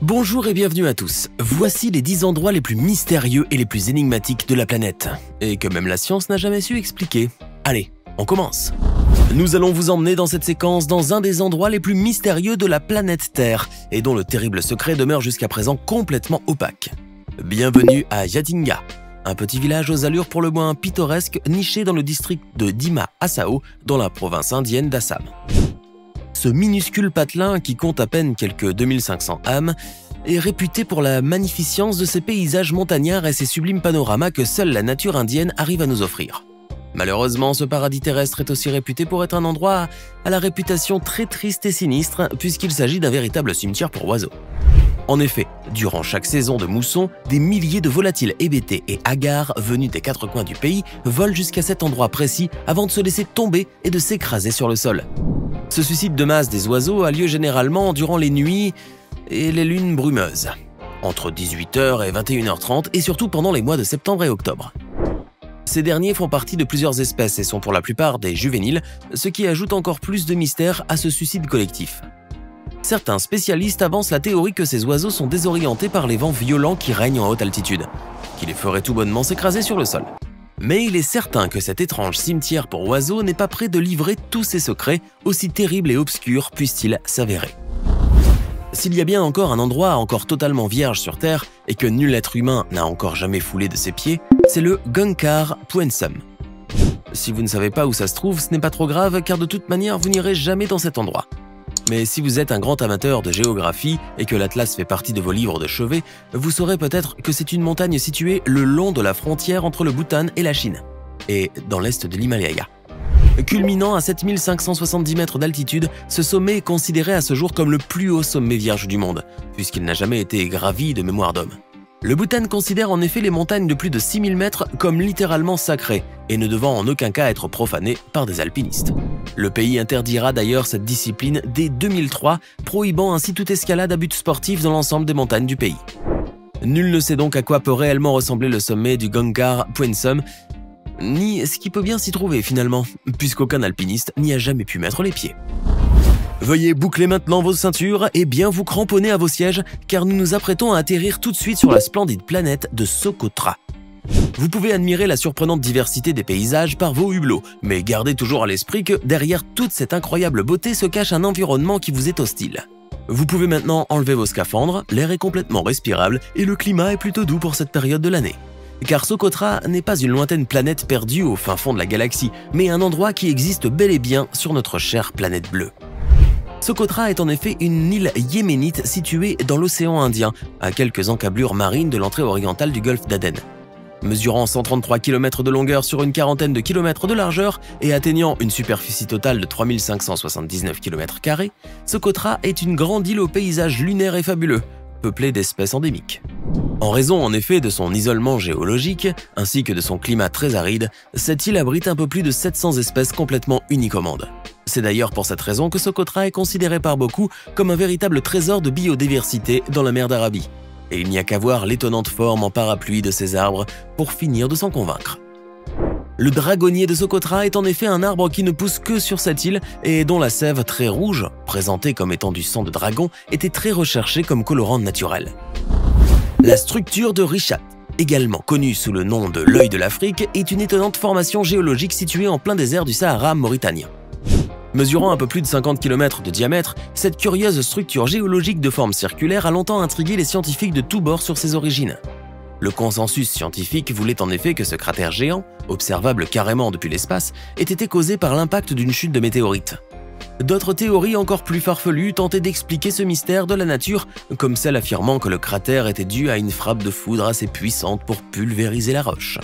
Bonjour et bienvenue à tous. Voici les 10 endroits les plus mystérieux et les plus énigmatiques de la planète, et que même la science n'a jamais su expliquer. Allez, on commence. Nous allons vous emmener dans cette séquence dans un des endroits les plus mystérieux de la planète Terre, et dont le terrible secret demeure jusqu'à présent complètement opaque. Bienvenue à Yatinga, un petit village aux allures pour le moins pittoresques niché dans le district de Dima Asao, dans la province indienne d'Assam. Ce minuscule patelin, qui compte à peine quelques 2500 âmes, est réputé pour la magnificence de ses paysages montagnards et ses sublimes panoramas que seule la nature indienne arrive à nous offrir. Malheureusement, ce paradis terrestre est aussi réputé pour être un endroit à la réputation très triste et sinistre, puisqu'il s'agit d'un véritable cimetière pour oiseaux. En effet, durant chaque saison de mousson, des milliers de volatiles hébétés et hagards venus des quatre coins du pays volent jusqu'à cet endroit précis avant de se laisser tomber et de s'écraser sur le sol. Ce suicide de masse des oiseaux a lieu généralement durant les nuits et les lunes brumeuses, entre 18h et 21h30 et surtout pendant les mois de septembre et octobre. Ces derniers font partie de plusieurs espèces et sont pour la plupart des juvéniles, ce qui ajoute encore plus de mystère à ce suicide collectif. Certains spécialistes avancent la théorie que ces oiseaux sont désorientés par les vents violents qui règnent en haute altitude, qui les feraient tout bonnement s'écraser sur le sol. Mais il est certain que cet étrange cimetière pour oiseaux n'est pas prêt de livrer tous ses secrets, aussi terribles et obscurs puissent-ils s'avérer. S'il y a bien encore un endroit encore totalement vierge sur Terre et que nul être humain n'a encore jamais foulé de ses pieds, c'est le Gangkhar Puensum. Si vous ne savez pas où ça se trouve, ce n'est pas trop grave car de toute manière vous n'irez jamais dans cet endroit. Mais si vous êtes un grand amateur de géographie et que l'Atlas fait partie de vos livres de chevet, vous saurez peut-être que c'est une montagne située le long de la frontière entre le Bhoutan et la Chine, et dans l'est de l'Himalaya. Culminant à 7570 mètres d'altitude, ce sommet est considéré à ce jour comme le plus haut sommet vierge du monde, puisqu'il n'a jamais été gravi de mémoire d'homme. Le Bhoutan considère en effet les montagnes de plus de 6000 mètres comme littéralement sacrées et ne devant en aucun cas être profanées par des alpinistes. Le pays interdira d'ailleurs cette discipline dès 2003, prohibant ainsi toute escalade à but sportif dans l'ensemble des montagnes du pays. Nul ne sait donc à quoi peut réellement ressembler le sommet du Gangkhar Puensum, ni ce qui peut bien s'y trouver finalement, puisqu'aucun alpiniste n'y a jamais pu mettre les pieds. Veuillez boucler maintenant vos ceintures et bien vous cramponner à vos sièges, car nous nous apprêtons à atterrir tout de suite sur la splendide planète de Socotra. Vous pouvez admirer la surprenante diversité des paysages par vos hublots, mais gardez toujours à l'esprit que derrière toute cette incroyable beauté se cache un environnement qui vous est hostile. Vous pouvez maintenant enlever vos scaphandres, l'air est complètement respirable et le climat est plutôt doux pour cette période de l'année. Car Socotra n'est pas une lointaine planète perdue au fin fond de la galaxie, mais un endroit qui existe bel et bien sur notre chère planète bleue. Socotra est en effet une île yéménite située dans l'océan Indien, à quelques encablures marines de l'entrée orientale du golfe d'Aden. Mesurant 133 km de longueur sur une quarantaine de kilomètres de largeur et atteignant une superficie totale de 3579 km², Socotra est une grande île au paysage lunaire et fabuleux, peuplée d'espèces endémiques. En raison en effet de son isolement géologique, ainsi que de son climat très aride, cette île abrite un peu plus de 700 espèces complètement uniques au monde. C'est d'ailleurs pour cette raison que Socotra est considéré par beaucoup comme un véritable trésor de biodiversité dans la mer d'Arabie. Et il n'y a qu'à voir l'étonnante forme en parapluie de ces arbres pour finir de s'en convaincre. Le dragonnier de Socotra est en effet un arbre qui ne pousse que sur cette île et dont la sève très rouge, présentée comme étant du sang de dragon, était très recherchée comme colorant naturel. La structure de Richat, également connue sous le nom de l'œil de l'Afrique, est une étonnante formation géologique située en plein désert du Sahara mauritanien. Mesurant un peu plus de 50 km de diamètre, cette curieuse structure géologique de forme circulaire a longtemps intrigué les scientifiques de tous bords sur ses origines. Le consensus scientifique voulait en effet que ce cratère géant, observable carrément depuis l'espace, ait été causé par l'impact d'une chute de météorites. D'autres théories encore plus farfelues tentaient d'expliquer ce mystère de la nature, comme celle affirmant que le cratère était dû à une frappe de foudre assez puissante pour pulvériser la roche.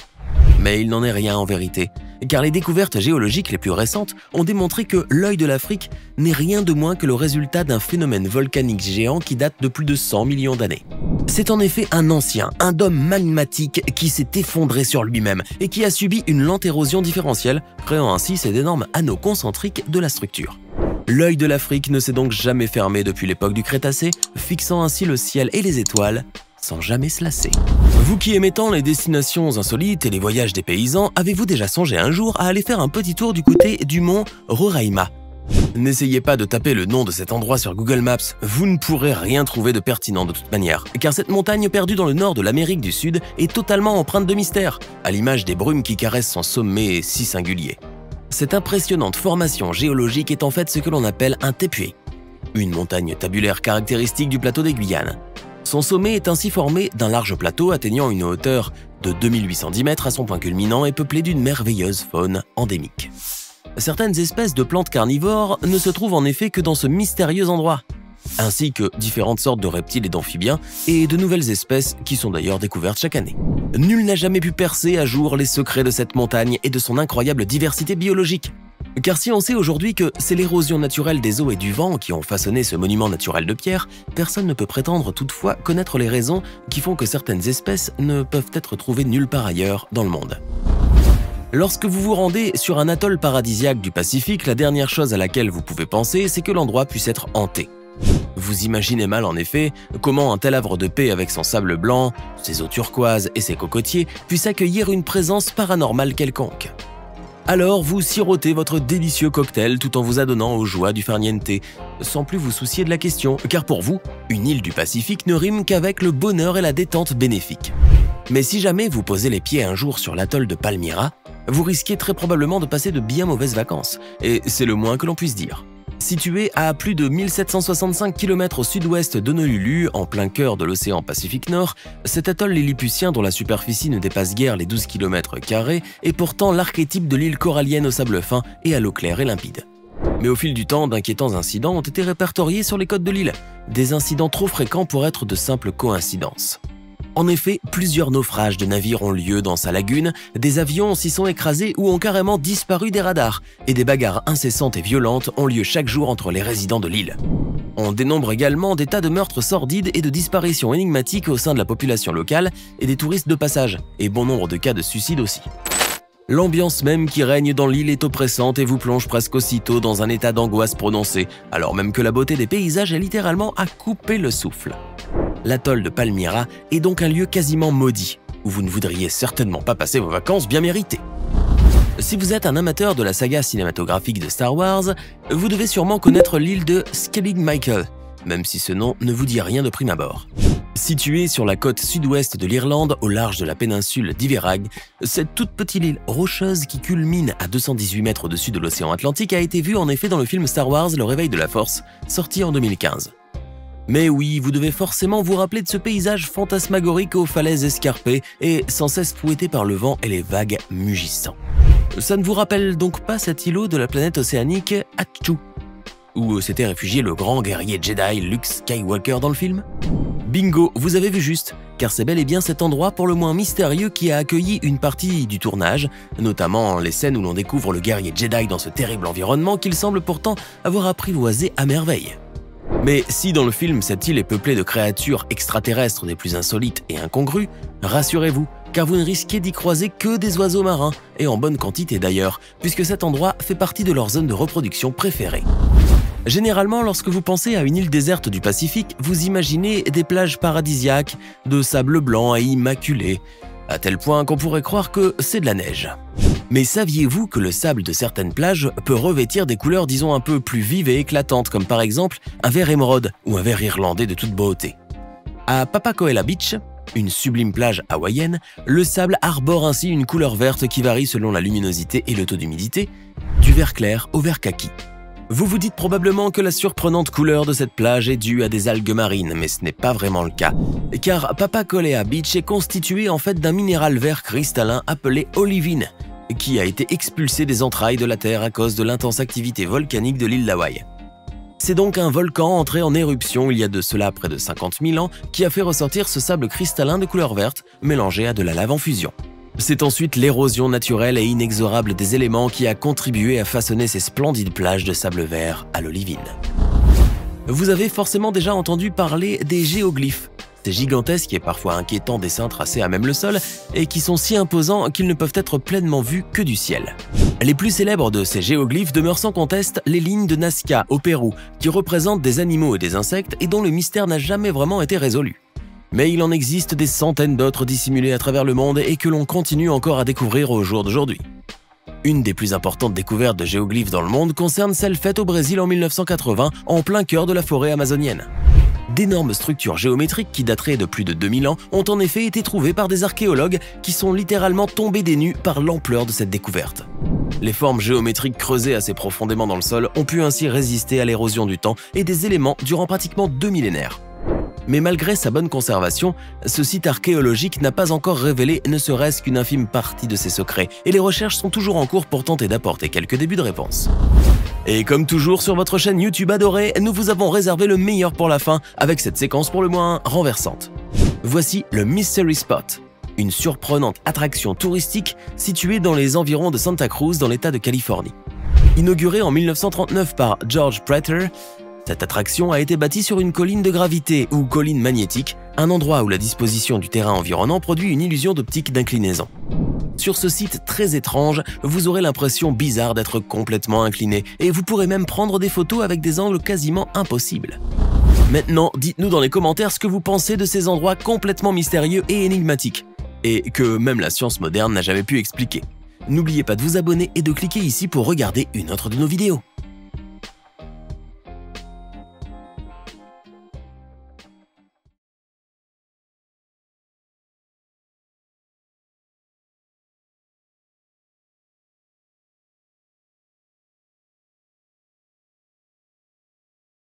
Mais il n'en est rien en vérité, car les découvertes géologiques les plus récentes ont démontré que l'œil de l'Afrique n'est rien de moins que le résultat d'un phénomène volcanique géant qui date de plus de 100 millions d'années. C'est en effet un dôme magmatique qui s'est effondré sur lui-même et qui a subi une lente érosion différentielle, créant ainsi ces énormes anneaux concentriques de la structure. L'œil de l'Afrique ne s'est donc jamais fermé depuis l'époque du Crétacé, fixant ainsi le ciel et les étoiles sans jamais se lasser. Vous qui aimez tant les destinations insolites et les voyages des paysans, avez-vous déjà songé un jour à aller faire un petit tour du côté du mont Roraima? N'essayez pas de taper le nom de cet endroit sur Google Maps, vous ne pourrez rien trouver de pertinent de toute manière, car cette montagne perdue dans le nord de l'Amérique du Sud est totalement empreinte de mystère, à l'image des brumes qui caressent son sommet si singulier. Cette impressionnante formation géologique est en fait ce que l'on appelle un tepuy, une montagne tabulaire caractéristique du plateau des Guyanes. Son sommet est ainsi formé d'un large plateau atteignant une hauteur de 2810 mètres à son point culminant et peuplé d'une merveilleuse faune endémique. Certaines espèces de plantes carnivores ne se trouvent en effet que dans ce mystérieux endroit, ainsi que différentes sortes de reptiles et d'amphibiens et de nouvelles espèces qui sont d'ailleurs découvertes chaque année. Nul n'a jamais pu percer à jour les secrets de cette montagne et de son incroyable diversité biologique. Car si on sait aujourd'hui que c'est l'érosion naturelle des eaux et du vent qui ont façonné ce monument naturel de pierre, personne ne peut prétendre toutefois connaître les raisons qui font que certaines espèces ne peuvent être trouvées nulle part ailleurs dans le monde. Lorsque vous vous rendez sur un atoll paradisiaque du Pacifique, la dernière chose à laquelle vous pouvez penser, c'est que l'endroit puisse être hanté. Vous imaginez mal en effet comment un tel havre de paix avec son sable blanc, ses eaux turquoises et ses cocotiers puisse accueillir une présence paranormale quelconque. Alors vous sirotez votre délicieux cocktail tout en vous adonnant aux joies du farniente, sans plus vous soucier de la question, car pour vous, une île du Pacifique ne rime qu'avec le bonheur et la détente bénéfique. Mais si jamais vous posez les pieds un jour sur l'atoll de Palmyra, vous risquez très probablement de passer de bien mauvaises vacances, et c'est le moins que l'on puisse dire. Situé à plus de 1765 km au sud-ouest d'Honolulu, en plein cœur de l'océan Pacifique Nord, cet atoll lilliputien dont la superficie ne dépasse guère les 12 km² est pourtant l'archétype de l'île corallienne au sable fin et à l'eau claire et limpide. Mais au fil du temps, d'inquiétants incidents ont été répertoriés sur les côtes de l'île, des incidents trop fréquents pour être de simples coïncidences. En effet, plusieurs naufrages de navires ont lieu dans sa lagune, des avions s'y sont écrasés ou ont carrément disparu des radars, et des bagarres incessantes et violentes ont lieu chaque jour entre les résidents de l'île. On dénombre également des tas de meurtres sordides et de disparitions énigmatiques au sein de la population locale et des touristes de passage, et bon nombre de cas de suicide aussi. L'ambiance même qui règne dans l'île est oppressante et vous plonge presque aussitôt dans un état d'angoisse prononcée, alors même que la beauté des paysages est littéralement à couper le souffle. L'atoll de Palmyra est donc un lieu quasiment maudit, où vous ne voudriez certainement pas passer vos vacances bien méritées. Si vous êtes un amateur de la saga cinématographique de Star Wars, vous devez sûrement connaître l'île de Skellig Michael, même si ce nom ne vous dit rien de prime abord. Située sur la côte sud-ouest de l'Irlande, au large de la péninsule d'Iveragh, cette toute petite île rocheuse qui culmine à 218 mètres au-dessus de l'océan Atlantique a été vue en effet dans le film Star Wars Le Réveil de la Force, sorti en 2015. Mais oui, vous devez forcément vous rappeler de ce paysage fantasmagorique aux falaises escarpées et sans cesse fouetté par le vent et les vagues mugissants. Ça ne vous rappelle donc pas cet îlot de la planète océanique Ahch-To, où s'était réfugié le grand guerrier Jedi Luke Skywalker dans le film? Bingo, vous avez vu juste, car c'est bel et bien cet endroit pour le moins mystérieux qui a accueilli une partie du tournage, notamment les scènes où l'on découvre le guerrier Jedi dans ce terrible environnement qu'il semble pourtant avoir apprivoisé à merveille. Mais si dans le film cette île est peuplée de créatures extraterrestres des plus insolites et incongrues, rassurez-vous, car vous ne risquez d'y croiser que des oiseaux marins, et en bonne quantité d'ailleurs, puisque cet endroit fait partie de leur zone de reproduction préférée. Généralement, lorsque vous pensez à une île déserte du Pacifique, vous imaginez des plages paradisiaques, de sable blanc et immaculé, à tel point qu'on pourrait croire que c'est de la neige. Mais saviez-vous que le sable de certaines plages peut revêtir des couleurs disons un peu plus vives et éclatantes, comme par exemple un vert émeraude ou un vert irlandais de toute beauté? À Papacoela Beach, une sublime plage hawaïenne, le sable arbore ainsi une couleur verte qui varie selon la luminosité et le taux d'humidité, du vert clair au vert kaki. Vous vous dites probablement que la surprenante couleur de cette plage est due à des algues marines, mais ce n'est pas vraiment le cas, car Papacoela Beach est constitué en fait d'un minéral vert cristallin appelé olivine, qui a été expulsé des entrailles de la Terre à cause de l'intense activité volcanique de l'île d'Hawaï. C'est donc un volcan entré en éruption il y a de cela près de 50 000 ans qui a fait ressortir ce sable cristallin de couleur verte mélangé à de la lave en fusion. C'est ensuite l'érosion naturelle et inexorable des éléments qui a contribué à façonner ces splendides plages de sable vert à l'olivine. Vous avez forcément déjà entendu parler des géoglyphes, ces gigantesques et parfois inquiétants dessins tracés à même le sol et qui sont si imposants qu'ils ne peuvent être pleinement vus que du ciel. Les plus célèbres de ces géoglyphes demeurent sans conteste les lignes de Nazca au Pérou, qui représentent des animaux et des insectes et dont le mystère n'a jamais vraiment été résolu. Mais il en existe des centaines d'autres dissimulés à travers le monde et que l'on continue encore à découvrir au jour d'aujourd'hui. Une des plus importantes découvertes de géoglyphes dans le monde concerne celle faite au Brésil en 1980, en plein cœur de la forêt amazonienne. D'énormes structures géométriques qui dateraient de plus de 2000 ans ont en effet été trouvées par des archéologues qui sont littéralement tombés des nues par l'ampleur de cette découverte. Les formes géométriques creusées assez profondément dans le sol ont pu ainsi résister à l'érosion du temps et des éléments durant pratiquement 2 millénaires. Mais malgré sa bonne conservation, ce site archéologique n'a pas encore révélé ne serait-ce qu'une infime partie de ses secrets, et les recherches sont toujours en cours pour tenter d'apporter quelques débuts de réponse. Et comme toujours sur votre chaîne YouTube adorée, nous vous avons réservé le meilleur pour la fin, avec cette séquence pour le moins renversante. Voici le Mystery Spot, une surprenante attraction touristique située dans les environs de Santa Cruz dans l'État de Californie. Inaugurée en 1939 par George Prater, cette attraction a été bâtie sur une colline de gravité ou colline magnétique, un endroit où la disposition du terrain environnant produit une illusion d'optique d'inclinaison. Sur ce site très étrange, vous aurez l'impression bizarre d'être complètement incliné et vous pourrez même prendre des photos avec des angles quasiment impossibles. Maintenant, dites-nous dans les commentaires ce que vous pensez de ces endroits complètement mystérieux et énigmatiques, et que même la science moderne n'a jamais pu expliquer. N'oubliez pas de vous abonner et de cliquer ici pour regarder une autre de nos vidéos.